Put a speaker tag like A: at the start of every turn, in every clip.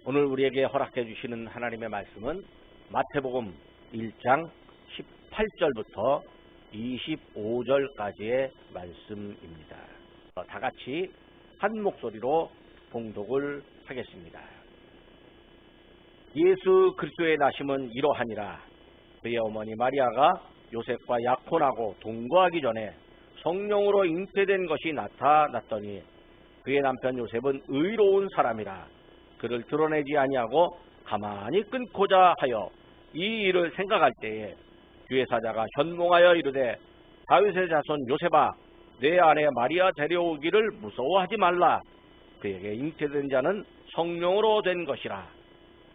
A: 오늘 우리에게 허락해 주시는 하나님의 말씀은 마태복음 1장 18절부터 25절까지의 말씀입니다. 다 같이 한 목소리로 봉독을 하겠습니다. 예수 그리스도의 나심은 이러하니라. 그의 어머니 마리아가 요셉과 약혼하고 동거하기 전에 성령으로 잉태된 것이 나타났더니 그의 남편 요셉은 의로운 사람이라. 그를 드러내지 아니하고 가만히 끊고자 하여 이 일을 생각할 때에 주의 사자가 현몽하여 이르되 다윗의 자손 요셉아, 내 아내 마리아 데려오기를 무서워하지 말라. 그에게 잉태된 자는 성령으로 된 것이라.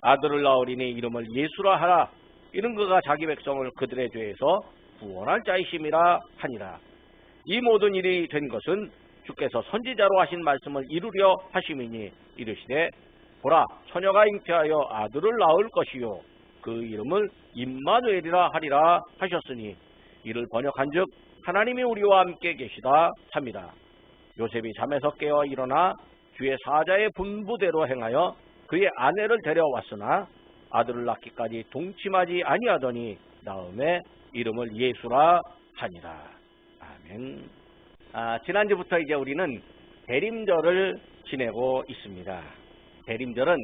A: 아들을 낳으리니 이름을 예수라 하라. 이는 그가 자기 백성을 그들의 죄에서 구원할 자이심이라 하니라. 이 모든 일이 된 것은 주께서 선지자로 하신 말씀을 이루려 하심이니 이르시되 보라, 처녀가 잉태하여 아들을 낳을 것이요 그 이름을 임마누엘이라 하리라 하셨으니 이를 번역한즉 하나님이 우리와 함께 계시다 합니다. 요셉이 잠에서 깨어 일어나 주의 사자의 분부대로 행하여 그의 아내를 데려왔으나 아들을 낳기까지 동침하지 아니하더니 나음에 이름을 예수라 하니라. 아멘. 지난주부터 이제 우리는 대림절을 지내고 있습니다. 대림절은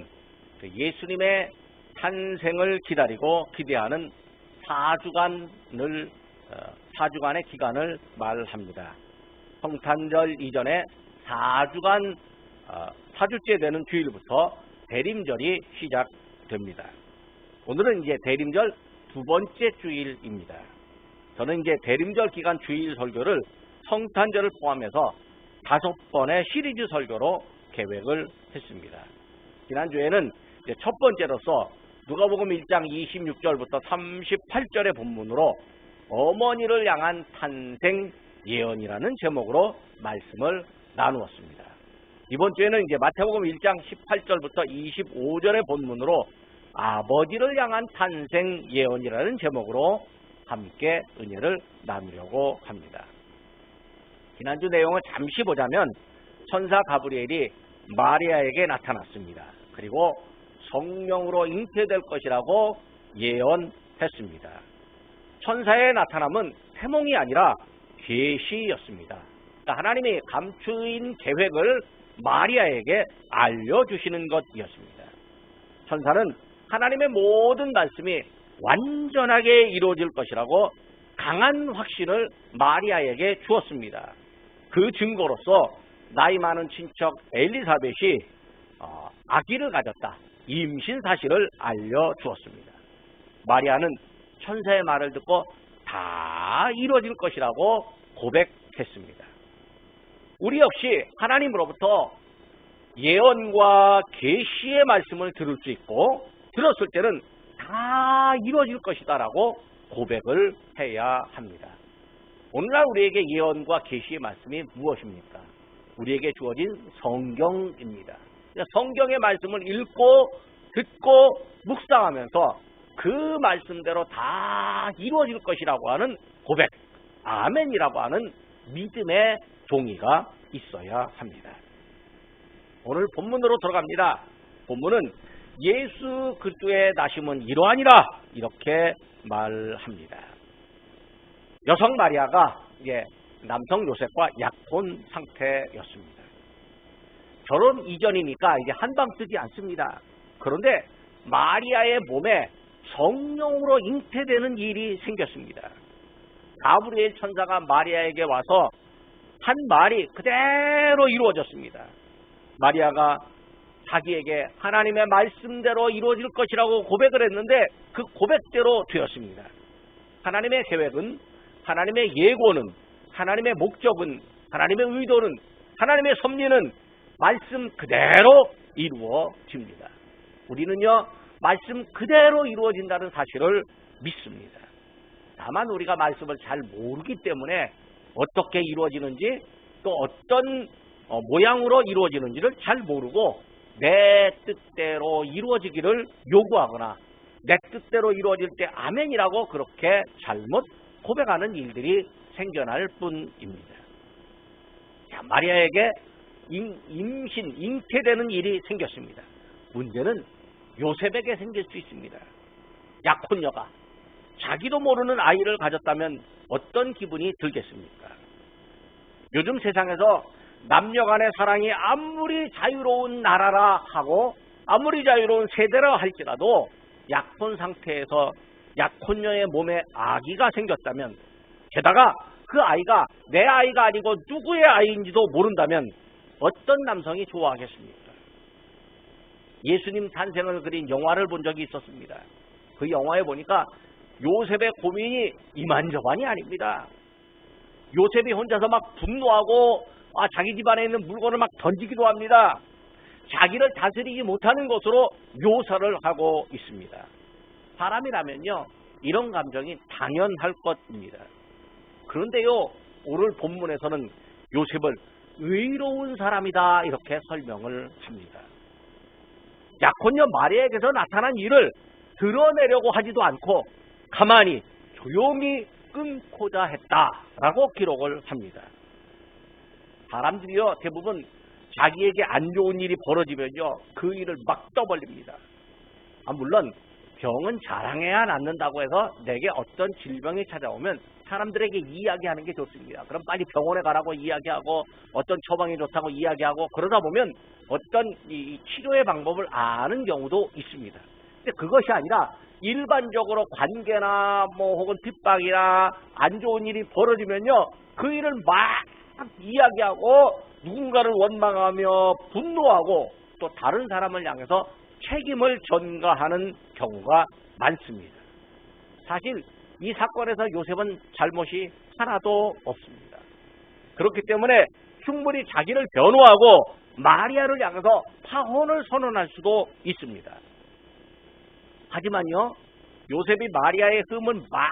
A: 예수님의 탄생을 기다리고 기대하는 4주간의 기간을 말합니다. 성탄절 이전에 4주간 4주째 되는 주일부터 대림절이 시작됩니다. 오늘은 이제 대림절 두 번째 주일입니다. 저는 이제 대림절 기간 주일 설교를 성탄절을 포함해서 5번의 시리즈 설교로 계획을 했습니다. 지난주에는 이제 첫 번째로서 누가복음 1장 26절부터 38절의 본문으로 어머니를 향한 탄생 예언이라는 제목으로 말씀을 나누었습니다. 이번 주에는 이제 마태복음 1장 18절부터 25절의 본문으로 아버지를 향한 탄생 예언이라는 제목으로 함께 은혜를 나누려고 합니다. 지난주 내용을 잠시 보자면 천사 가브리엘이 마리아에게 나타났습니다. 그리고 성령으로 잉태될 것이라고 예언했습니다. 천사의 나타남은 태몽이 아니라 계시였습니다. 그러니까 하나님이 감추인 계획을 마리아에게 알려주시는 것이었습니다. 천사는 하나님의 모든 말씀이 완전하게 이루어질 것이라고 강한 확신을 마리아에게 주었습니다. 그 증거로서 나이 많은 친척 엘리사벳이 아기를 가졌다, 임신 사실을 알려주었습니다. 마리아는 천사의 말을 듣고 다 이루어질 것이라고 고백했습니다. 우리 역시 하나님으로부터 예언과 계시의 말씀을 들을 수 있고 들었을 때는 다 이루어질 것이다 라고 고백을 해야 합니다. 오늘날 우리에게 예언과 계시의 말씀이 무엇입니까? 우리에게 주어진 성경입니다. 성경의 말씀을 읽고 듣고 묵상하면서 그 말씀대로 다 이루어질 것이라고 하는 고백, 아멘이라고 하는 믿음의 종이가 있어야 합니다. 오늘 본문으로 들어갑니다. 본문은 예수 그리스도의 나심은 이러하니라 이렇게 말합니다. 여성 마리아가 남성 요셉과 약혼 상태였습니다. 결혼 이전이니까 이제 한방 뜨지 않습니다. 그런데 마리아의 몸에 성령으로 잉태되는 일이 생겼습니다. 가브리엘 천사가 마리아에게 와서 한 말이 그대로 이루어졌습니다. 마리아가 자기에게 하나님의 말씀대로 이루어질 것이라고 고백을 했는데 그 고백대로 되었습니다. 하나님의 계획은, 하나님의 예고는, 하나님의 목적은, 하나님의 의도는, 하나님의 섭리는 말씀 그대로 이루어집니다. 우리는요, 말씀 그대로 이루어진다는 사실을 믿습니다. 다만 우리가 말씀을 잘 모르기 때문에 어떻게 이루어지는지 또 어떤 모양으로 이루어지는지를 잘 모르고 내 뜻대로 이루어지기를 요구하거나 내 뜻대로 이루어질 때 아멘이라고 그렇게 잘못 고백하는 일들이 생겨날 뿐입니다. 자, 마리아에게 잉태되는 일이 생겼습니다. 문제는 요셉에게 생길 수 있습니다. 약혼녀가 자기도 모르는 아이를 가졌다면 어떤 기분이 들겠습니까? 요즘 세상에서 남녀 간의 사랑이 아무리 자유로운 나라라 하고 아무리 자유로운 세대라 할지라도 약혼 상태에서 약혼녀의 몸에 아기가 생겼다면, 게다가 그 아이가 내 아이가 아니고 누구의 아이인지도 모른다면 어떤 남성이 좋아하겠습니까? 예수님 탄생을 그린 영화를 본 적이 있었습니다. 그 영화에 보니까 요셉의 고민이 이만저만이 아닙니다. 요셉이 혼자서 막 분노하고 자기 집안에 있는 물건을 막 던지기도 합니다. 자기를 다스리지 못하는 것으로 묘사를 하고 있습니다. 사람이라면요, 이런 감정이 당연할 것입니다. 그런데요, 오늘 본문에서는 요셉을 의로운 사람이다 이렇게 설명을 합니다. 약혼녀 마리아에게서 나타난 일을 드러내려고 하지도 않고 가만히 조용히 끊고자 했다라고 기록을 합니다. 사람들이요, 대부분 자기에게 안 좋은 일이 벌어지면요, 그 일을 막 떠벌립니다. 물론 병은 자랑해야 낫는다고 해서 내게 어떤 질병이 찾아오면 사람들에게 이야기하는 게 좋습니다. 그럼 빨리 병원에 가라고 이야기하고 어떤 처방이 좋다고 이야기하고 그러다 보면 어떤 이 치료의 방법을 아는 경우도 있습니다. 근데 그것이 아니라 일반적으로 관계나 혹은 핍박이나 안 좋은 일이 벌어지면요, 그 일을 막 이야기하고 누군가를 원망하며 분노하고 또 다른 사람을 향해서 책임을 전가하는 경우가 많습니다. 사실 이 사건에서 요셉은 잘못이 하나도 없습니다. 그렇기 때문에 충분히 자기를 변호하고 마리아를 향해서 파혼을 선언할 수도 있습니다. 하지만요, 요셉이 마리아의 흠을 막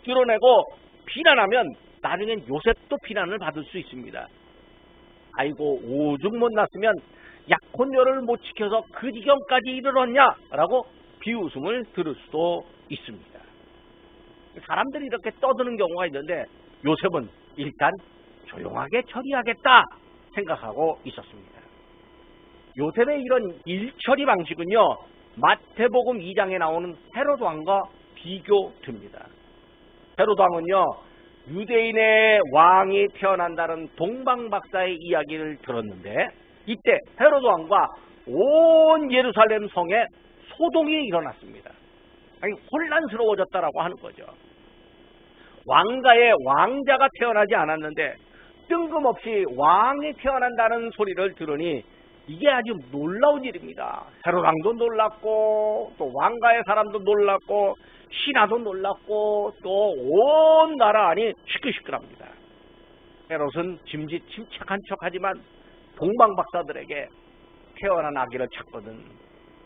A: 드러내고 비난하면 나중엔 요셉도 비난을 받을 수 있습니다. 아이고, 오죽 못났으면 약혼녀를 못 지켜서 그 지경까지 이르렀냐라고 비웃음을 들을 수도 있습니다. 사람들이 이렇게 떠드는 경우가 있는데 요셉은 일단 조용하게 처리하겠다 생각하고 있었습니다. 요셉의 이런 일처리 방식은요, 마태복음 2장에 나오는 헤롯 왕과 비교됩니다. 헤롯 왕은요, 유대인의 왕이 태어난다는 동방박사의 이야기를 들었는데 이때 헤롯 왕과 온 예루살렘 성에 소동이 일어났습니다. 아니, 혼란스러워졌다라고 하는 거죠. 왕가에 왕자가 태어나지 않았는데 뜬금없이 왕이 태어난다는 소리를 들으니 이게 아주 놀라운 일입니다. 헤롯 왕도 놀랐고 또 왕가의 사람도 놀랐고 신하도 놀랐고 또 온 나라 안이 시끌시끌합니다. 헤롯은 짐짓 침착한 척하지만 동방박사들에게 태어난 아기를 찾거든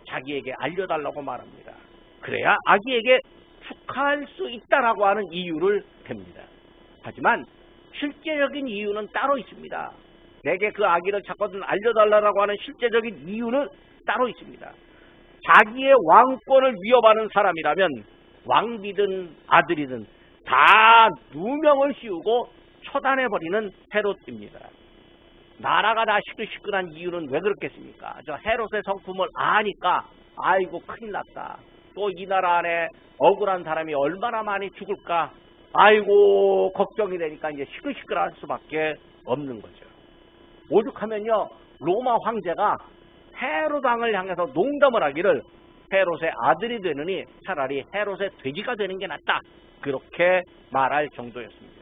A: 자기에게 알려달라고 말합니다. 그래야 아기에게 축하할 수 있다라고 하는 이유를 댑니다. 하지만 실제적인 이유는 따로 있습니다. 내게 그 아기를 찾거든 알려달라고 하는 실제적인 이유는 따로 있습니다. 자기의 왕권을 위협하는 사람이라면 왕비든 아들이든 다 누명을 씌우고 처단해버리는 헤롯입니다. 나라가 다 시끌시끌한 이유는 왜 그렇겠습니까? 저 헤롯의 성품을 아니까 아이고 큰일 났다. 또 이 나라 안에 억울한 사람이 얼마나 많이 죽을까? 아이고 걱정이 되니까 이제 시끌시끌할 수밖에 없는 거죠. 오죽하면요, 로마 황제가 헤롯 왕을 향해서 농담을 하기를 헤롯의 아들이 되느니 차라리 헤롯의 돼지가 되는 게 낫다, 그렇게 말할 정도였습니다.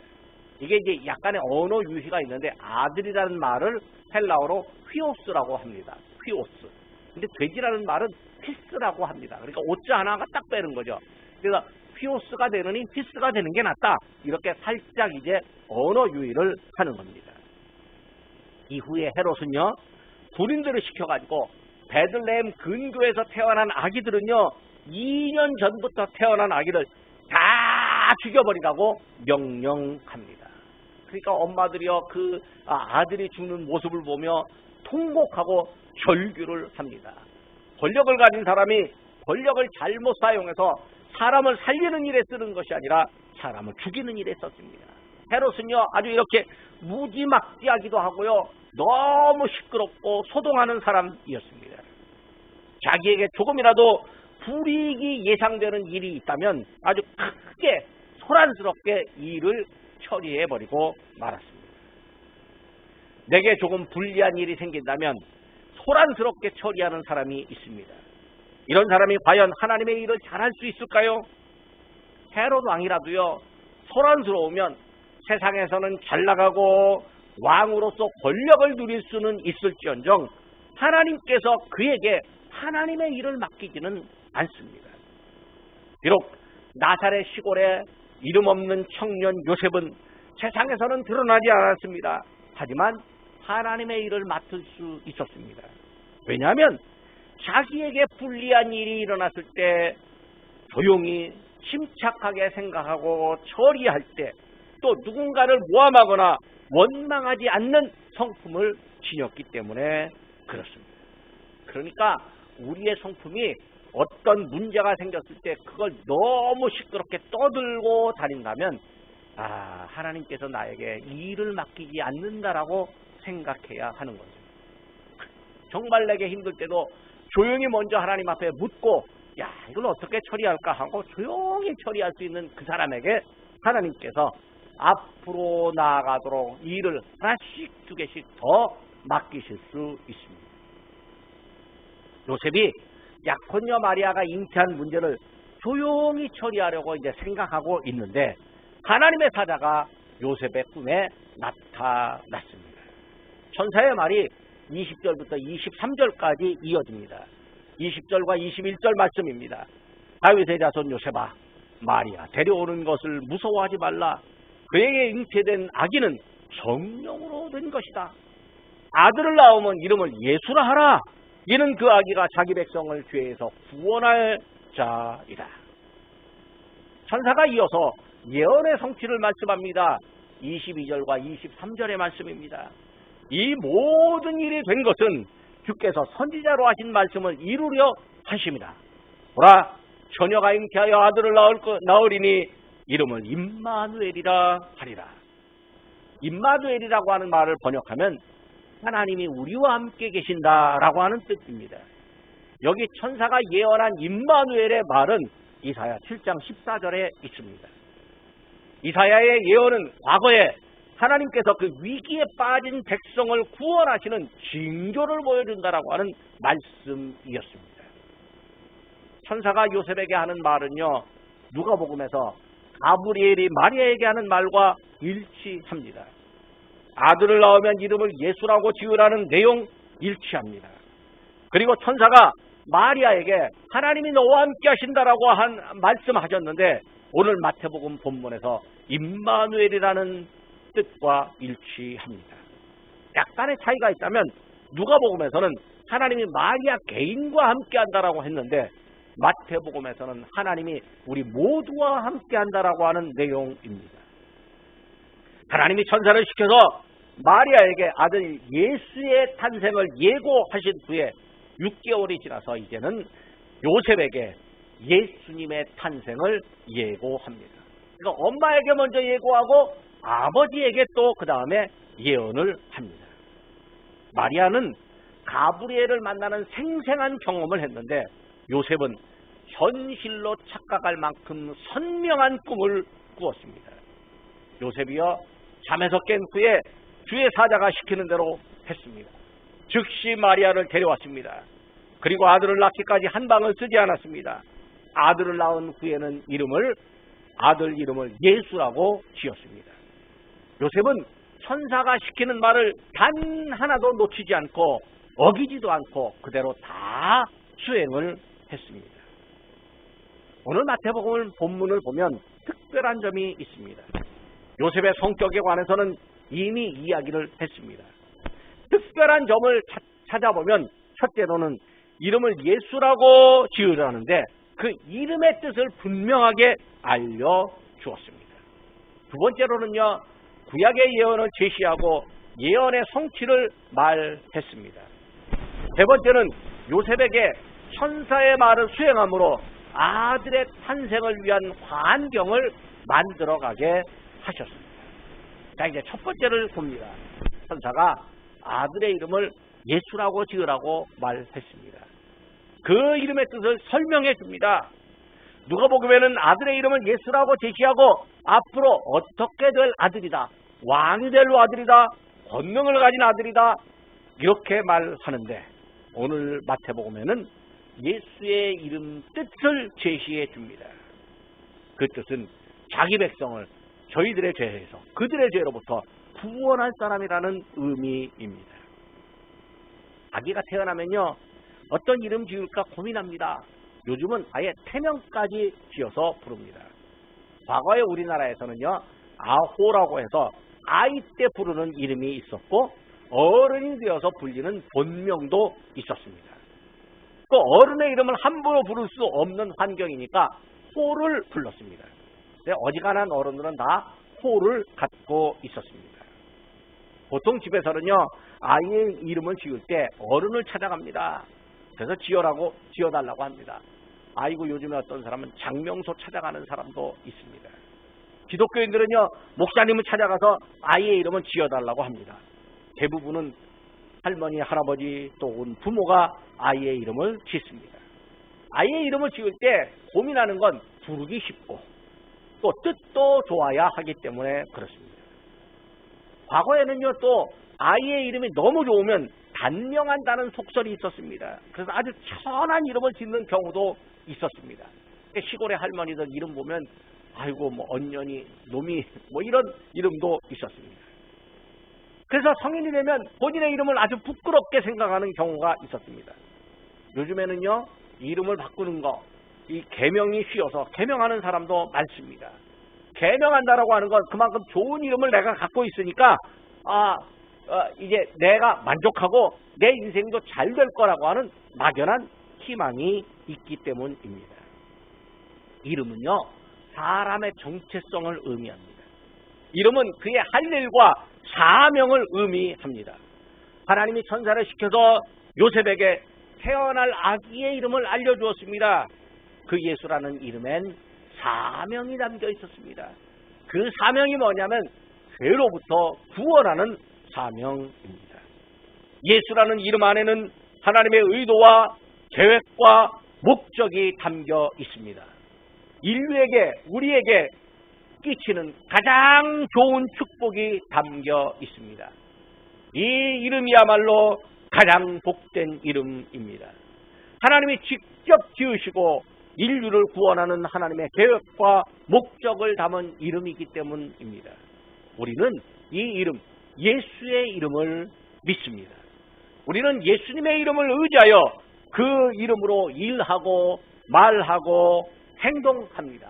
A: 이게 이제 약간의 언어 유희가 있는데 아들이라는 말을 헬라어로 휘오스라고 합니다. 휘오스. 근데 돼지라는 말은 피스라고 합니다. 그러니까 오자 하나가 딱 빼는 거죠. 그래서 휘오스가 되느니 피스가 되는 게 낫다, 이렇게 살짝 이제 언어 유희를 하는 겁니다. 이후에 헤롯은요, 군인들을 시켜가지고 베들레헴 근교에서 태어난 아기들은요 2년 전부터 태어난 아기를 다 죽여버리라고 명령합니다. 그러니까 엄마들이요 그 아들이 죽는 모습을 보며 통곡하고 절규를 합니다. 권력을 가진 사람이 권력을 잘못 사용해서 사람을 살리는 일에 쓰는 것이 아니라 사람을 죽이는 일에 썼습니다. 헤롯은요 아주 이렇게 무지막지하기도 하고요 너무 시끄럽고 소동하는 사람이었습니다. 자기에게 조금이라도 불이익이 예상되는 일이 있다면 아주 크게 소란스럽게 일을 처리해버리고 말았습니다. 내게 조금 불리한 일이 생긴다면 소란스럽게 처리하는 사람이 있습니다. 이런 사람이 과연 하나님의 일을 잘할 수 있을까요? 헤롯 왕이라도요, 소란스러우면 세상에서는 잘 나가고 왕으로서 권력을 누릴 수는 있을지언정 하나님께서 그에게 하나님의 일을 맡기지는 않습니다. 비록 나사렛 시골에 이름 없는 청년 요셉은 세상에서는 드러나지 않았습니다. 하지만 하나님의 일을 맡을 수 있었습니다. 왜냐하면 자기에게 불리한 일이 일어났을 때 조용히 침착하게 생각하고 처리할 때 또 누군가를 모함하거나 원망하지 않는 성품을 지녔기 때문에 그렇습니다. 그러니까 우리의 성품이 어떤 문제가 생겼을 때 그걸 너무 시끄럽게 떠들고 다닌다면 하나님께서 나에게 일을 맡기지 않는다라고 생각해야 하는 거죠. 정말 내게 힘들 때도 조용히 먼저 하나님 앞에 묻고 이걸 어떻게 처리할까 하고 조용히 처리할 수 있는 그 사람에게 하나님께서 앞으로 나아가도록 일을 하나씩 두 개씩 더 맡기실 수 있습니다. 요셉이 약혼녀 마리아가 잉태한 문제를 조용히 처리하려고 이제 생각하고 있는데 하나님의 사자가 요셉의 꿈에 나타났습니다. 천사의 말이 20절부터 23절까지 이어집니다. 20절과 21절 말씀입니다. 다윗의 자손 요셉아, 마리아 데려오는 것을 무서워하지 말라. 그에게 잉태된 아기는 성령으로 된 것이다. 아들을 낳으면 이름을 예수라 하라. 이는 그 아기가 자기 백성을 죄에서 구원할 자이다. 천사가 이어서 예언의 성취를 말씀합니다. 22절과 23절의 말씀입니다. 이 모든 일이 된 것은 주께서 선지자로 하신 말씀을 이루려 하심이다. 보라, 처녀가 잉태하여 아들을 낳으리니 이름을 임마누엘이라 하리라. 임마누엘이라고 하는 말을 번역하면 하나님이 우리와 함께 계신다라고 하는 뜻입니다. 여기 천사가 예언한 임마누엘의 말은 이사야 7장 14절에 있습니다. 이사야의 예언은 과거에 하나님께서 그 위기에 빠진 백성을 구원하시는 징조를 보여준다라고 하는 말씀이었습니다. 천사가 요셉에게 하는 말은요, 누가복음에서 가브리엘이 마리아에게 하는 말과 일치합니다. 아들을 낳으면 이름을 예수라고 지으라는 내용 일치합니다. 그리고 천사가 마리아에게 하나님이 너와 함께 하신다라고 말씀하셨는데 오늘 마태복음 본문에서 임마누엘이라는 뜻과 일치합니다. 약간의 차이가 있다면 누가복음에서는 하나님이 마리아 개인과 함께 한다라고 했는데 마태복음에서는 하나님이 우리 모두와 함께 한다라고 하는 내용입니다. 하나님이 천사를 시켜서 마리아에게 아들 예수의 탄생을 예고하신 후에 6개월이 지나서 이제는 요셉에게 예수님의 탄생을 예고합니다. 그러니까 엄마에게 먼저 예고하고 아버지에게 또 그 다음에 예언을 합니다. 마리아는 가브리엘을 만나는 생생한 경험을 했는데 요셉은 현실로 착각할 만큼 선명한 꿈을 꾸었습니다. 요셉이여 잠에서 깬 후에 주의 사자가 시키는 대로 했습니다. 즉시 마리아를 데려왔습니다. 그리고 아들을 낳기까지 한 방을 쓰지 않았습니다. 아들을 낳은 후에는 아들 이름을 예수라고 지었습니다. 요셉은 천사가 시키는 말을 단 하나도 놓치지 않고 어기지도 않고 그대로 다 수행을 했습니다. 오늘 마태복음 본문을 보면 특별한 점이 있습니다. 요셉의 성격에 관해서는 이미 이야기를 했습니다. 특별한 점을 찾아보면 첫째로는 이름을 예수라고 지으라는데 그 이름의 뜻을 분명하게 알려주었습니다. 두 번째로는요, 구약의 예언을 제시하고 예언의 성취를 말했습니다. 세 번째는 요셉에게 천사의 말을 수행함으로 아들의 탄생을 위한 환경을 만들어가게 하셨습니다. 자, 이제 첫 번째를 봅니다. 천사가 아들의 이름을 예수라고 지으라고 말했습니다. 그 이름의 뜻을 설명해 줍니다. 누가복음에는 아들의 이름을 예수라고 제시하고 앞으로 어떻게 될 아들이다, 왕이 될 아들이다, 권능을 가진 아들이다, 이렇게 말하는데 오늘 마태복음에는 예수의 이름 뜻을 제시해 줍니다. 그 뜻은 자기 백성을 저희들의 죄에서, 그들의 죄로부터 구원할 사람이라는 의미입니다. 아기가 태어나면요, 어떤 이름 지을까 고민합니다. 요즘은 아예 태명까지 지어서 부릅니다. 과거에 우리나라에서는요, 아호라고 해서 아이 때 부르는 이름이 있었고 어른이 되어서 불리는 본명도 있었습니다. 그 어른의 이름을 함부로 부를 수 없는 환경이니까 호를 불렀습니다. 어지간한 어른들은 다 호를 갖고 있었습니다. 보통 집에서는요, 아이의 이름을 지을 때 어른을 찾아갑니다. 그래서 지어달라고 합니다. 아이고, 요즘에 어떤 사람은 장명소 찾아가는 사람도 있습니다. 기독교인들은요, 목사님을 찾아가서 아이의 이름을 지어달라고 합니다. 대부분은 할머니, 할아버지 또는 부모가 아이의 이름을 짓습니다. 아이의 이름을 지을 때 고민하는 건 부르기 쉽고 또 뜻도 좋아야 하기 때문에 그렇습니다. 과거에는요, 또 아이의 이름이 너무 좋으면 단명한다는 속설이 있었습니다. 그래서 아주 천한 이름을 짓는 경우도 있었습니다. 시골의 할머니들 이름 보면 아이고, 뭐 언년이, 놈이, 뭐 이런 이름도 있었습니다. 그래서 성인이 되면 본인의 이름을 아주 부끄럽게 생각하는 경우가 있었습니다. 요즘에는요, 이름을 바꾸는 거, 이 계명이 쉬워서 계명하는 사람도 많습니다. 계명한다라고 하는 건 그만큼 좋은 이름을 내가 갖고 있으니까 이제 내가 만족하고 내 인생도 잘 될 거라고 하는 막연한 희망이 있기 때문입니다. 이름은요, 사람의 정체성을 의미합니다. 이름은 그의 할 일과 사명을 의미합니다. 하나님이 천사를 시켜서 요셉에게 태어날 아기의 이름을 알려주었습니다. 그 예수라는 이름엔 사명이 담겨 있었습니다. 그 사명이 뭐냐면 죄로부터 구원하는 사명입니다. 예수라는 이름 안에는 하나님의 의도와 계획과 목적이 담겨 있습니다. 인류에게, 우리에게 끼치는 가장 좋은 축복이 담겨 있습니다. 이 이름이야말로 가장 복된 이름입니다. 하나님이 직접 지으시고 인류를 구원하는 하나님의 계획과 목적을 담은 이름이기 때문입니다. 우리는 이 이름, 예수의 이름을 믿습니다. 우리는 예수님의 이름을 의지하여 그 이름으로 일하고 말하고 행동합니다.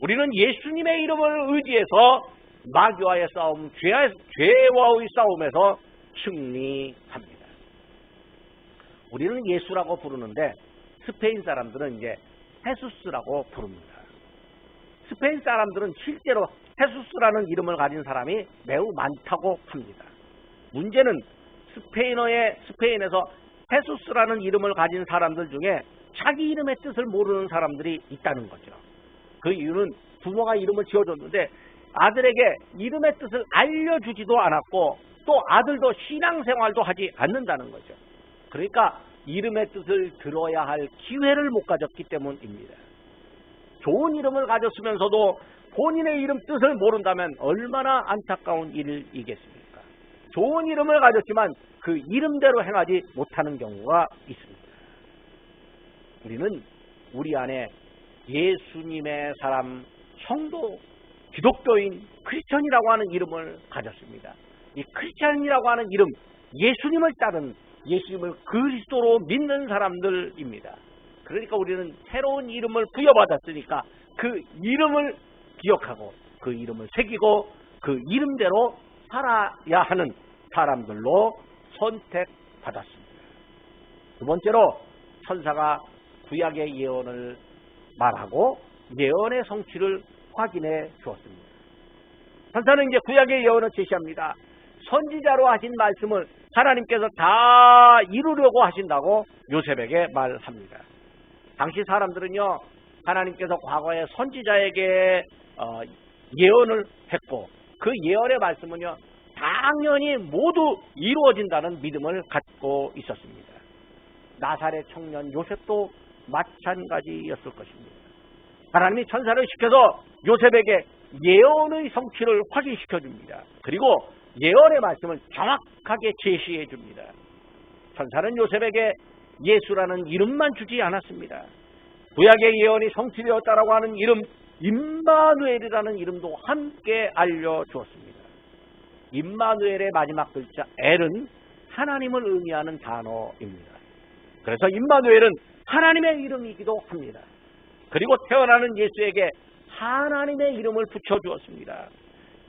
A: 우리는 예수님의 이름을 의지해서 마귀와의 싸움, 죄와의 싸움에서 승리합니다. 우리는 예수라고 부르는데 스페인 사람들은 이제 헤수스라고 부릅니다. 스페인 사람들은 실제로 헤수스라는 이름을 가진 사람이 매우 많다고 합니다. 문제는 스페인에서 헤수스라는 이름을 가진 사람들 중에 자기 이름의 뜻을 모르는 사람들이 있다는 거죠. 그 이유는 부모가 이름을 지어줬는데 아들에게 이름의 뜻을 알려주지도 않았고 또 아들도 신앙생활도 하지 않는다는 거죠. 그러니까 이름의 뜻을 들어야 할 기회를 못 가졌기 때문입니다. 좋은 이름을 가졌으면서도 본인의 이름 뜻을 모른다면 얼마나 안타까운 일이겠습니까? 좋은 이름을 가졌지만 그 이름대로 행하지 못하는 경우가 있습니다. 우리는 우리 안에 예수님의 사람, 성도, 기독교인, 크리스천이라고 하는 이름을 가졌습니다. 이 크리스천이라고 하는 이름, 예수님을 따른, 예수님을 그리스도로 믿는 사람들입니다. 그러니까 우리는 새로운 이름을 부여받았으니까 그 이름을 기억하고 그 이름을 새기고 그 이름대로 살아야 하는 사람들로 선택받았습니다. 두 번째로 천사가 구약의 예언을 말하고 예언의 성취를 확인해 주었습니다. 천사는 이제 구약의 예언을 제시합니다. 선지자로 하신 말씀을 하나님께서 다 이루려고 하신다고 요셉에게 말합니다. 당시 사람들은요, 하나님께서 과거에 선지자에게 예언을 했고 그 예언의 말씀은요, 당연히 모두 이루어진다는 믿음을 갖고 있었습니다. 나사렛 청년 요셉도 마찬가지였을 것입니다. 하나님이 천사를 시켜서 요셉에게 예언의 성취를 확인시켜 줍니다. 그리고 예언의 말씀을 정확하게 제시해 줍니다. 천사는 요셉에게 예수라는 이름만 주지 않았습니다. 구약의 예언이 성취되었다라고 하는 이름 임마누엘이라는 이름도 함께 알려주었습니다. 임마누엘의 마지막 글자 L은 하나님을 의미하는 단어입니다. 그래서 임마누엘은 하나님의 이름이기도 합니다. 그리고 태어나는 예수에게 하나님의 이름을 붙여주었습니다.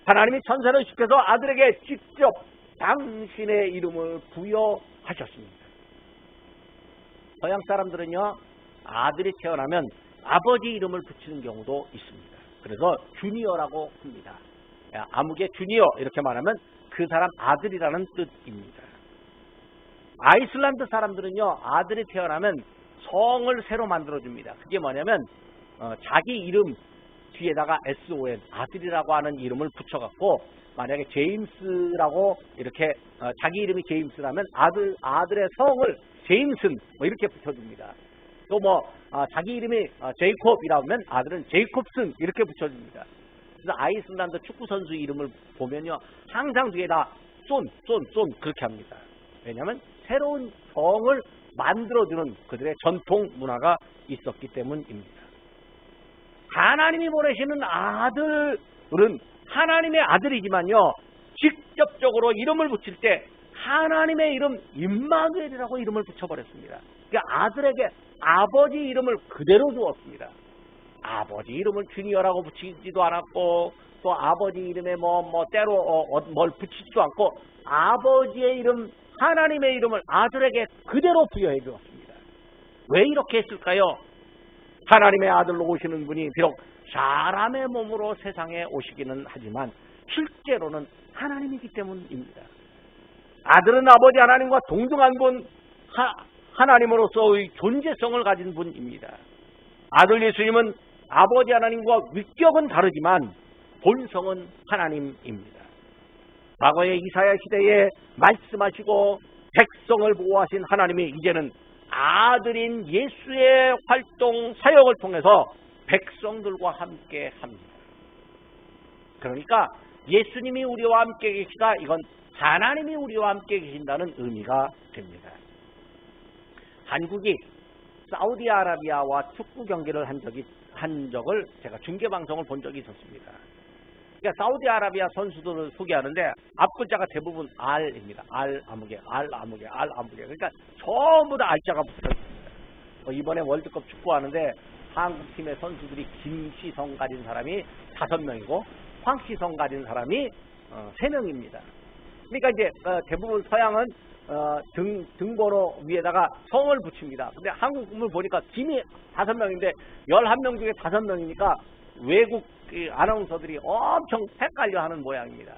A: 하나님이 천사를 시켜서 아들에게 직접 당신의 이름을 부여하셨습니다. 서양 사람들은요, 아들이 태어나면 아버지 이름을 붙이는 경우도 있습니다. 그래서 주니어라고 합니다. 아무개 주니어 이렇게 말하면 그 사람 아들이라는 뜻입니다. 아이슬란드 사람들은요, 아들이 태어나면 성을 새로 만들어줍니다. 그게 뭐냐면 자기 이름 뒤에다가 SON 아들이라고 하는 이름을 붙여갖고 만약에 제임스라고 이렇게 자기 이름이 제임스라면 아들의 성을 제임슨 뭐 이렇게 붙여줍니다. 또 자기 이름이 제이콥이라면 아들은 제이콥슨 이렇게 붙여줍니다. 그래서 아이슬란드 축구 선수 이름을 보면요, 항상 뒤에다 쏜 그렇게 합니다. 왜냐하면 새로운 성을 만들어주는 그들의 전통 문화가 있었기 때문입니다. 하나님이 보내시는 아들은 하나님의 아들이지만요, 직접적으로 이름을 붙일 때 하나님의 이름 임마누엘이라고 이름을 붙여버렸습니다. 그러니까 아들에게 아버지 이름을 그대로 주었습니다. 아버지 이름을 주니어라고 붙이지도 않았고 또 아버지 이름에 때로 뭘 붙이지도 않고 아버지의 이름 하나님의 이름을 아들에게 그대로 부여해 주었습니다. 왜 이렇게 했을까요? 하나님의 아들로 오시는 분이 비록 사람의 몸으로 세상에 오시기는 하지만 실제로는 하나님이기 때문입니다. 아들은 아버지 하나님과 동등한 분, 하나님으로서의 존재성을 가진 분입니다. 아들 예수님은 아버지 하나님과 위격은 다르지만 본성은 하나님입니다. 과거의 이사야 시대에 말씀하시고 백성을 보호하신 하나님이 이제는 아들인 예수의 활동 사역을 통해서 백성들과 함께 합니다. 그러니까 예수님이 우리와 함께 계시다, 이건 하나님이 우리와 함께 계신다는 의미가 됩니다. 한국이 사우디아라비아와 축구 경기를 한 적을 제가 중계방송을 본 적이 있었습니다. 그러니까 사우디아라비아 선수들을 소개하는데 앞글자가 대부분 R입니다. R 아무개. 그러니까 전부 다 R자가 붙어 있습니다. 이번에 월드컵 축구하는데 한국팀의 선수들이 김시성 가진 사람이 5명이고 황시성 가진 사람이 3명입니다. 그러니까 이제 대부분 서양은 등번호 위에다가 성을 붙입니다. 근데 한국을 보니까 팀이 5명인데 11명 중에 5명이니까 외국 아나운서들이 엄청 헷갈려하는 모양입니다.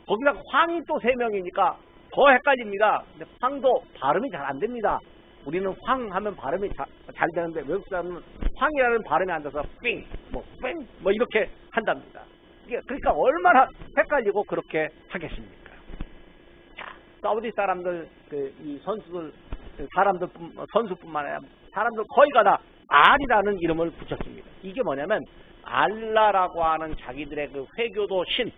A: 거기다 황이 또 3명이니까 더 헷갈립니다. 근데 황도 발음이 잘 안 됩니다. 우리는 황 하면 발음이 잘 되는데 외국 사람은 황이라는 발음이 안 돼서 삥 이렇게 한답니다. 그러니까 얼마나 헷갈리고 그렇게 하겠습니까? 자, 사우디 사람들 이 선수들 선수뿐만 아니라 사람들 거의가 다 알이라는 이름을 붙였습니다. 이게 뭐냐면 알라라고 하는 자기들의 그 회교도 신,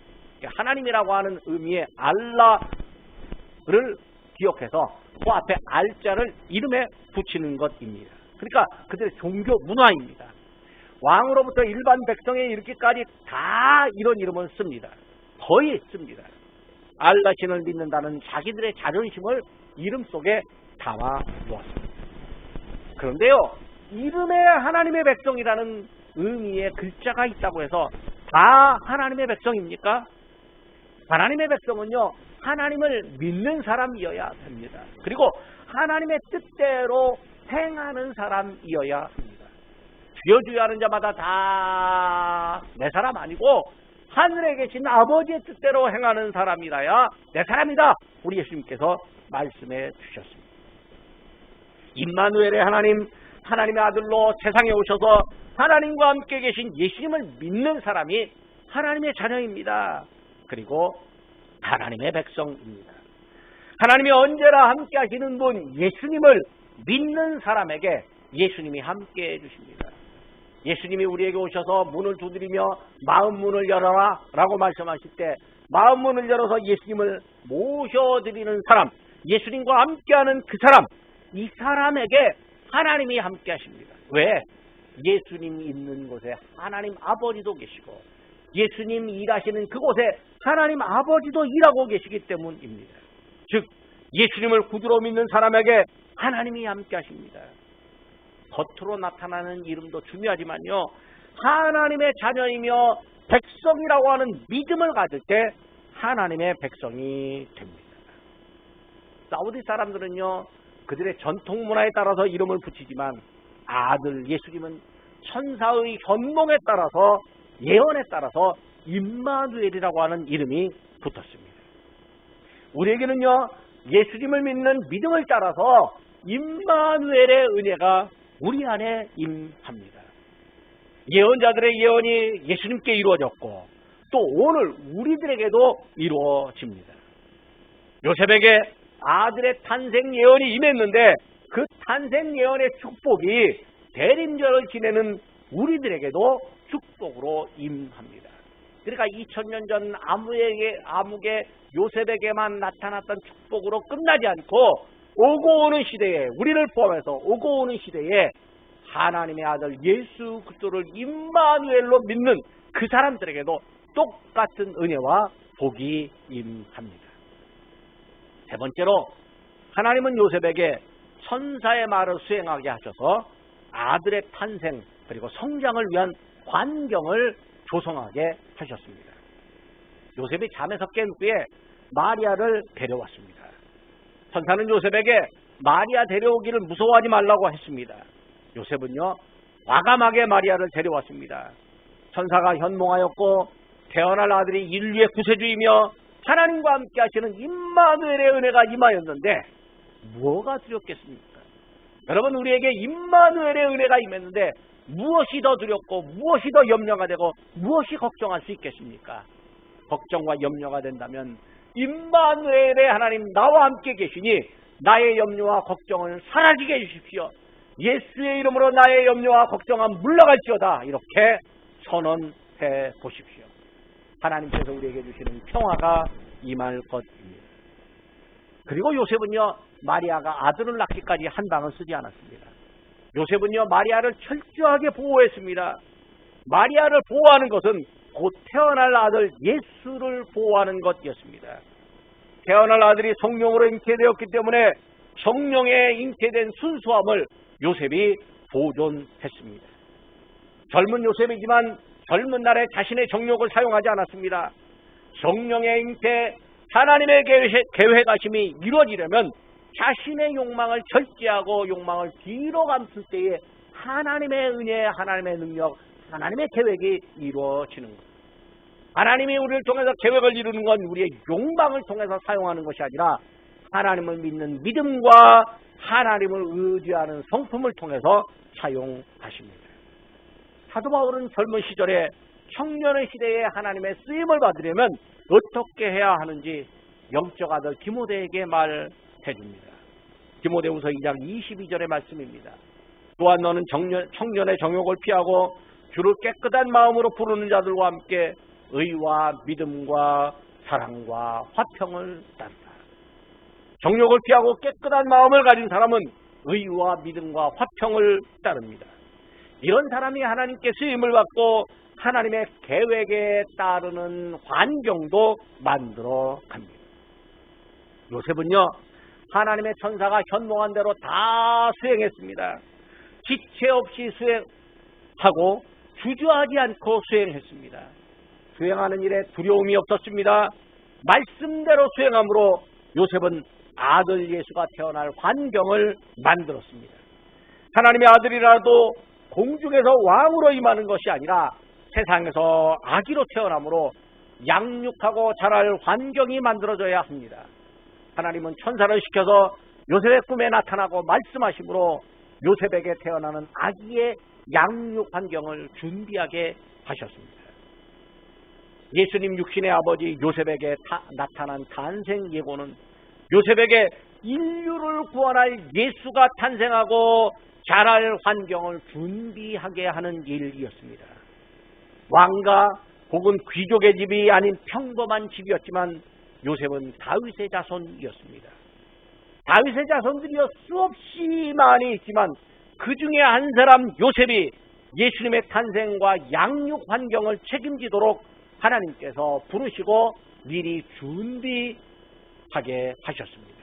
A: 하나님이라고 하는 의미의 알라를 기억해서 그 앞에 알자를 이름에 붙이는 것입니다. 그러니까 그들의 종교 문화입니다. 왕으로부터 일반 백성에 이르기까지 다 이런 이름을 씁니다. 거의 씁니다. 알라 신을 믿는다는 자기들의 자존심을 이름 속에 담아 놓았습니다. 그런데요, 이름에 하나님의 백성이라는 의미의 글자가 있다고 해서 다 하나님의 백성입니까? 하나님의 백성은요, 하나님을 믿는 사람이어야 됩니다. 그리고 하나님의 뜻대로 행하는 사람이어야 합니다. 주여 주여 하는 자마다 다 내 사람 아니고 하늘에 계신 아버지의 뜻대로 행하는 사람이라야 내 사람이다. 우리 예수님께서 말씀해 주셨습니다. 임마누엘의 하나님, 하나님의 아들로 세상에 오셔서 하나님과 함께 계신 예수님을 믿는 사람이 하나님의 자녀입니다. 그리고 하나님의 백성입니다. 하나님이 언제나 함께 하시는 분 예수님을 믿는 사람에게 예수님이 함께 해주십니다. 예수님이 우리에게 오셔서 문을 두드리며 마음 문을 열어라 라고 말씀하실 때 마음 문을 열어서 예수님을 모셔드리는 사람, 예수님과 함께하는 그 사람, 이 사람에게 하나님이 함께 하십니다. 왜? 예수님 있는 곳에 하나님 아버지도 계시고 예수님 일하시는 그곳에 하나님 아버지도 일하고 계시기 때문입니다. 즉 예수님을 구주로 믿는 사람에게 하나님이 함께 하십니다. 겉으로 나타나는 이름도 중요하지만요, 하나님의 자녀이며 백성이라고 하는 믿음을 가질 때 하나님의 백성이 됩니다. 사우디 사람들은요, 그들의 전통 문화에 따라서 이름을 붙이지만 아들 예수님은 천사의 현몽에 따라서, 예언에 따라서 임마누엘이라고 하는 이름이 붙었습니다. 우리에게는요, 예수님을 믿는 믿음을 따라서 임마누엘의 은혜가 우리 안에 임합니다. 예언자들의 예언이 예수님께 이루어졌고 또 오늘 우리들에게도 이루어집니다. 요셉에게 아들의 탄생 예언이 임했는데 그 탄생 예언의 축복이 대림절을 지내는 우리들에게도 축복으로 임합니다. 그러니까 2000년 전 아무개 요셉에게만 나타났던 축복으로 끝나지 않고 오고 오는 시대에, 우리를 포함해서 오고 오는 시대에 하나님의 아들 예수 그리스도를 임마누엘로 믿는 그 사람들에게도 똑같은 은혜와 복이 임합니다. 세 번째로, 하나님은 요셉에게 천사의 말을 수행하게 하셔서 아들의 탄생 그리고 성장을 위한 환경을 조성하게 하셨습니다. 요셉이 잠에서 깬 후에 마리아를 데려왔습니다. 천사는 요셉에게 마리아 데려오기를 무서워하지 말라고 했습니다. 요셉은요, 과감하게 마리아를 데려왔습니다. 천사가 현몽하였고 태어날 아들이 인류의 구세주이며 하나님과 함께 하시는 임마누엘의 은혜가 임하였는데 뭐가 두렵겠습니까? 여러분, 우리에게 임마누엘의 은혜가 임했는데 무엇이 더 두렵고 무엇이 더 염려가 되고 무엇이 걱정할 수 있겠습니까? 걱정과 염려가 된다면 임마누엘의 하나님 나와 함께 계시니 나의 염려와 걱정을 사라지게 해주십시오. 예수의 이름으로 나의 염려와 걱정은 물러갈지어다. 이렇게 선언해 보십시오. 하나님께서 우리에게 주시는 평화가 임할 것입니다. 그리고 요셉은요, 마리아가 아들을 낳기까지 한 방을 쓰지 않았습니다. 요셉은요, 마리아를 철저하게 보호했습니다. 마리아를 보호하는 것은 곧 태어날 아들 예수를 보호하는 것이었습니다. 태어날 아들이 성령으로 잉태되었기 때문에 성령에 잉태된 순수함을 요셉이 보존했습니다. 젊은 요셉이지만 젊은 날에 자신의 정욕을 사용하지 않았습니다. 성령의 잉태, 하나님의 계획하심이 이루어지려면 자신의 욕망을 절제하고 욕망을 뒤로 감출 때에 하나님의 은혜, 하나님의 능력, 하나님의 계획이 이루어지는 것. 하나님이 우리를 통해서 계획을 이루는 건 우리의 욕망을 통해서 사용하는 것이 아니라 하나님을 믿는 믿음과 하나님을 의지하는 성품을 통해서 사용하십니다. 사도 바울은 젊은 시절에 청년의 시대에 하나님의 쓰임을 받으려면 어떻게 해야 하는지 영적 아들 디모데에게 말해 줍니다. 디모데후서 2장 22절의 말씀입니다. 또한 너는 청년의 정욕을 피하고 주를 깨끗한 마음으로 부르는 자들과 함께 의와 믿음과 사랑과 화평을 따르라. 정욕을 피하고 깨끗한 마음을 가진 사람은 의와 믿음과 화평을 따릅니다. 이런 사람이 하나님께 쓰임을 받고 하나님의 계획에 따르는 환경도 만들어 갑니다. 요셉은요, 하나님의 천사가 현몽한 대로 다 수행했습니다. 지체 없이 수행하고 주저하지 않고 수행했습니다. 수행하는 일에 두려움이 없었습니다. 말씀대로 수행함으로 요셉은 아들 예수가 태어날 환경을 만들었습니다. 하나님의 아들이라도 공중에서 왕으로 임하는 것이 아니라 세상에서 아기로 태어남으로 양육하고 자랄 환경이 만들어져야 합니다. 하나님은 천사를 시켜서 요셉의 꿈에 나타나고 말씀하심으로 요셉에게 태어나는 아기의 양육 환경을 준비하게 하셨습니다. 예수님 육신의 아버지 요셉에게 나타난 탄생 예고는 요셉에게 인류를 구원할 예수가 탄생하고 자랄 환경을 준비하게 하는 일이었습니다. 왕가 혹은 귀족의 집이 아닌 평범한 집이었지만 요셉은 다윗의 자손이었습니다. 다윗의 자손들이여 수없이 많이 있지만 그 중에 한 사람 요셉이 예수님의 탄생과 양육 환경을 책임지도록 하나님께서 부르시고 미리 준비하게 하셨습니다.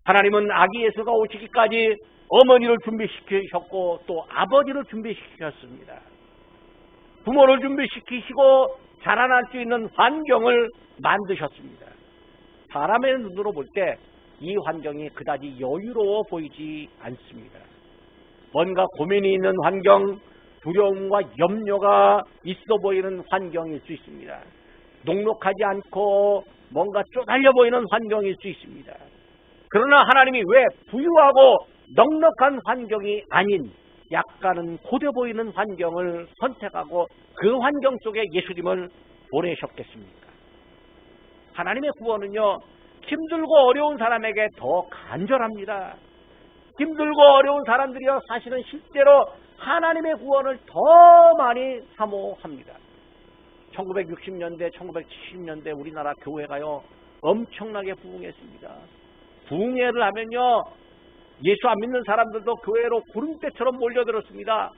A: 하나님은 아기 예수가 오시기까지 어머니를 준비시키셨고 또 아버지를 준비시키셨습니다. 부모를 준비시키시고 자라날 수 있는 환경을 만드셨습니다. 사람의 눈으로 볼 때 이 환경이 그다지 여유로워 보이지 않습니다. 뭔가 고민이 있는 환경, 두려움과 염려가 있어 보이는 환경일 수 있습니다. 녹록하지 않고 뭔가 쪼달려 보이는 환경일 수 있습니다. 그러나 하나님이 왜 부유하고 넉넉한 환경이 아닌 약간은 고돼 보이는 환경을 선택하고 그 환경 속에 예수님을 보내셨겠습니까? 하나님의 구원은요, 힘들고 어려운 사람에게 더 간절합니다. 힘들고 어려운 사람들이요, 사실은 실제로 하나님의 구원을 더 많이 사모합니다. 1960년대, 1970년대 우리나라 교회가요, 엄청나게 부흥했습니다. 부흥회를 하면요, 예수 안 믿는 사람들도 교회로 구름대처럼 몰려들었습니다.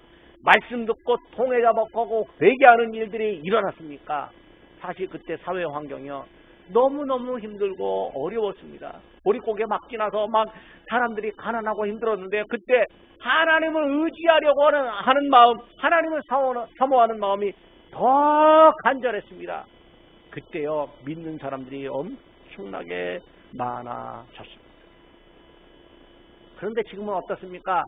A: 말씀 듣고 통회 잡아가고 회개하는 일들이 일어났습니까? 사실 그때 사회 환경이요, 너무너무 힘들고 어려웠습니다. 보릿고개 막 지나서 막 사람들이 가난하고 힘들었는데 그때 하나님을 의지하려고 하는 마음, 하나님을 사모하는 마음이 더 간절했습니다. 그때요, 믿는 사람들이 엄청나게 많아졌습니다. 그런데 지금은 어떻습니까?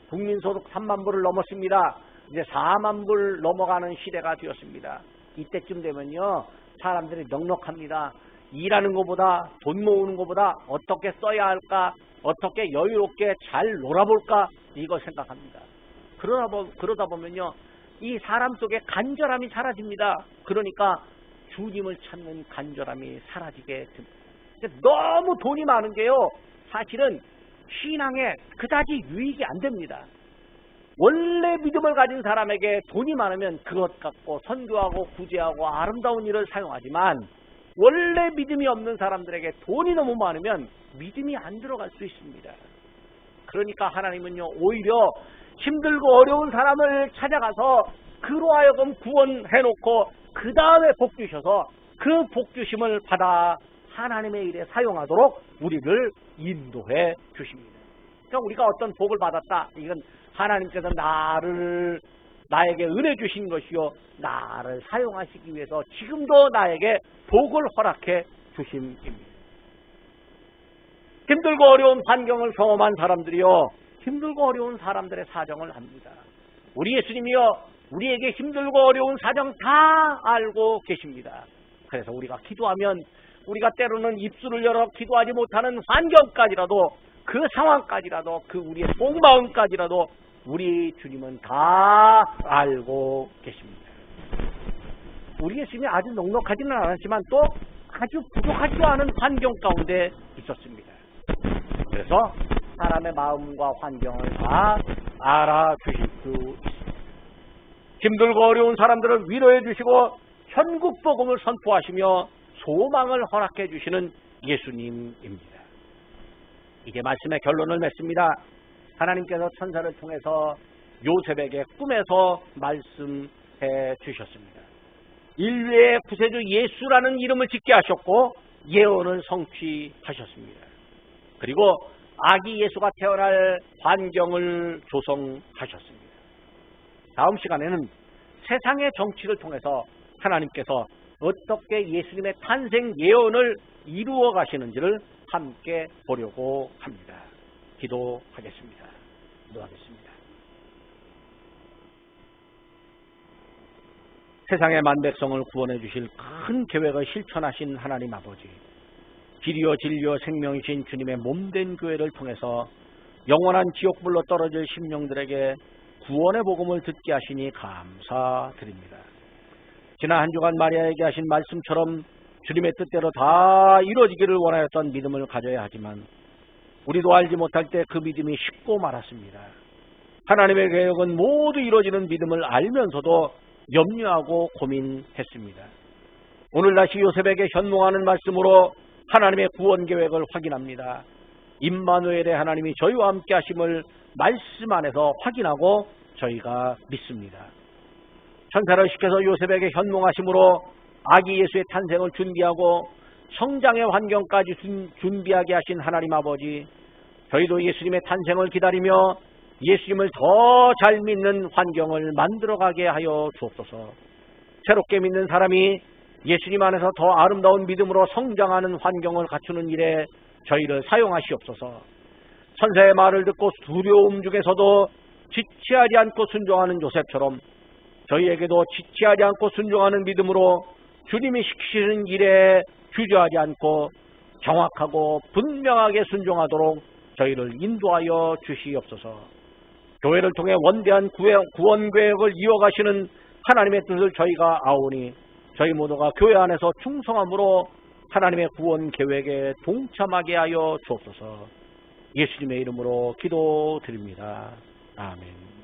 A: 국민소득 3만 불을 넘었습니다. 이제 4만 불 넘어가는 시대가 되었습니다. 이때쯤 되면요, 사람들이 넉넉합니다. 일하는 것보다, 돈 모으는 것보다 어떻게 써야 할까, 어떻게 여유롭게 잘 놀아볼까, 이거 생각합니다. 그러다 보면요, 이 사람 속에 간절함이 사라집니다. 그러니까 주님을 찾는 간절함이 사라지게 됩니다. 너무 돈이 많은 게요, 사실은 신앙에 그다지 유익이 안 됩니다. 원래 믿음을 가진 사람에게 돈이 많으면 그것 갖고 선교하고 구제하고 아름다운 일을 사용하지만 원래 믿음이 없는 사람들에게 돈이 너무 많으면 믿음이 안 들어갈 수 있습니다. 그러니까 하나님은요, 오히려 힘들고 어려운 사람을 찾아가서 그로 하여금 구원해놓고 그 다음에 복 주셔서 그 복 주심을 받아 하나님의 일에 사용하도록 우리를 인도해 주십니다. 그러니까 우리가 어떤 복을 받았다, 이건 하나님께서 나에게 은혜 주신 것이요, 나를 사용하시기 위해서 지금도 나에게 복을 허락해 주심입니다. 힘들고 어려운 환경을 경험한 사람들이요, 힘들고 어려운 사람들의 사정을 압니다. 우리 예수님이요, 우리에게 힘들고 어려운 사정 다 알고 계십니다. 그래서 우리가 기도하면 우리가 때로는 입술을 열어 기도하지 못하는 환경까지라도, 그 상황까지라도, 그 우리의 속마음까지라도 우리 주님은 다 알고 계십니다. 우리 예수님이 아주 넉넉하지는 않았지만 또 아주 부족하지도 않은 환경 가운데 있었습니다. 그래서 사람의 마음과 환경을 다 알아주실 수 있습니다. 힘들고 어려운 사람들을 위로해 주시고 천국 복음을 선포하시며 소망을 허락해 주시는 예수님입니다. 이제 말씀의 결론을 맺습니다. 하나님께서 천사를 통해서 요셉에게 꿈에서 말씀해 주셨습니다. 인류의 구세주 예수라는 이름을 짓게 하셨고 예언을 성취하셨습니다. 그리고 아기 예수가 태어날 환경을 조성하셨습니다. 다음 시간에는 세상의 정치를 통해서 하나님께서 어떻게 예수님의 탄생 예언을 이루어 가시는지를 함께 보려고 합니다. 기도하겠습니다. 기도하겠습니다. 세상의 만백성을 구원해 주실 큰 계획을 실천하신 하나님 아버지, 길이요 진리요 생명이신 주님의 몸된 교회를 통해서 영원한 지옥불로 떨어질 심령들에게 구원의 복음을 듣게 하시니 감사드립니다. 지난 한 주간 마리아에게 하신 말씀처럼 주님의 뜻대로 다 이루어지기를 원하였던 믿음을 가져야 하지만 우리도 알지 못할 때 그 믿음이 식고 말았습니다. 하나님의 계획은 모두 이루어지는 믿음을 알면서도 염려하고 고민했습니다. 오늘 다시 요셉에게 현몽하는 말씀으로 하나님의 구원 계획을 확인합니다. 임마누엘의 하나님이 저희와 함께 하심을 말씀 안에서 확인하고 저희가 믿습니다. 천사를 시켜서 요셉에게 현몽하심으로 아기 예수의 탄생을 준비하고 성장의 환경까지 준비하게 하신 하나님 아버지, 저희도 예수님의 탄생을 기다리며 예수님을 더 잘 믿는 환경을 만들어가게 하여 주옵소서. 새롭게 믿는 사람이 예수님 안에서 더 아름다운 믿음으로 성장하는 환경을 갖추는 일에 저희를 사용하시옵소서. 천사의 말을 듣고 두려움 중에서도 지체하지 않고 순종하는 요셉처럼 저희에게도 지체하지 않고 순종하는 믿음으로 주님이 시키시는 일에 주저하지 않고 정확하고 분명하게 순종하도록 저희를 인도하여 주시옵소서. 교회를 통해 원대한 구원 계획을 이어가시는 하나님의 뜻을 저희가 아오니 저희 모두가 교회 안에서 충성함으로 하나님의 구원 계획에 동참하게 하여 주옵소서. 예수님의 이름으로 기도드립니다. 아멘.